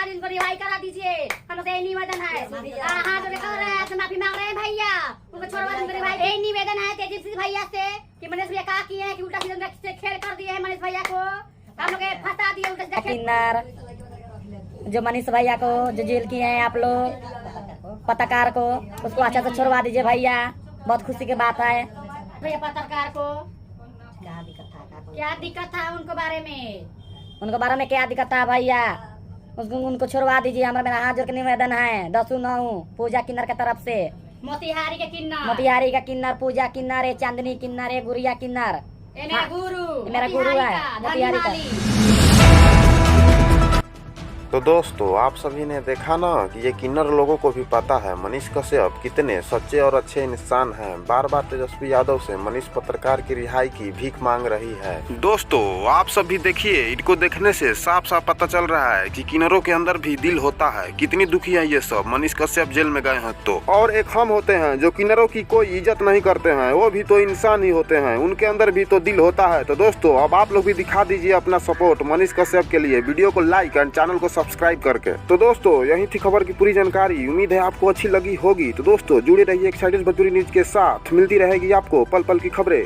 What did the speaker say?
जल्दी उनको रिहाई करा दीजिए। हम लोग यही निवेदन है। हाँ जो कह रहे हैं माफी मांग रहे हैं भैया, उनको छोड़वा उनको रिहाई। यही निवेदन है तेजस्वी भैया से कि मनीष भैया कहा किए हैं कि उल्टा सीधा से खेल कर दिए हैं मनीष भैया को, हम लोग फंसा दिए उल्टा सीधा किन्नर जो मनीष भैया को जो जेल किए हैं आप लोग पत्रकार को, उसको अच्छा से छोड़वा दीजिए भैया, बहुत खुशी की बात है। भैया पत्रकार को क्या दिक्कत था उनको बारे में क्या दिक्कत था भैया, उनको छोड़वा दीजिए। हमारे मेरा हाथ जोड़ के निवेदन है। 10-9 पूजा किन्नर के तरफ से, मोतिहारी का किन्नर, पूजा किन्नर है, चांदनी किन्नर है, गुड़िया किन्नर, मेरा गुरु है मोतिहारी का। तो दोस्तों आप सभी ने देखा ना कि ये किन्नर लोगों को भी पता है मनीष कश्यप कितने सच्चे और अच्छे इंसान हैं। बार बार तेजस्वी यादव से मनीष पत्रकार की रिहाई की भीख मांग रही है। दोस्तों आप सभी देखिए, इनको देखने से साफ साफ पता चल रहा है कि किन्नरों के अंदर भी दिल होता है। कितनी दुखी है ये सब मनीष कश्यप जेल में गए हैं तो। और एक हम होते हैं जो किन्नरों की कोई इज्जत नहीं करते हैं, वो भी तो इंसान ही होते हैं, उनके अंदर भी तो दिल होता है। तो दोस्तों अब आप लोग भी दिखा दीजिए अपना सपोर्ट मनीष कश्यप के लिए, वीडियो को लाइक एंड चैनल को सब्सक्राइब करके। तो दोस्तों यही थी खबर की पूरी जानकारी, उम्मीद है आपको अच्छी लगी होगी। तो दोस्तों जुड़े रहिए एक्साइटेड भोजपुरी न्यूज के साथ, मिलती रहेगी आपको पल पल की खबरें।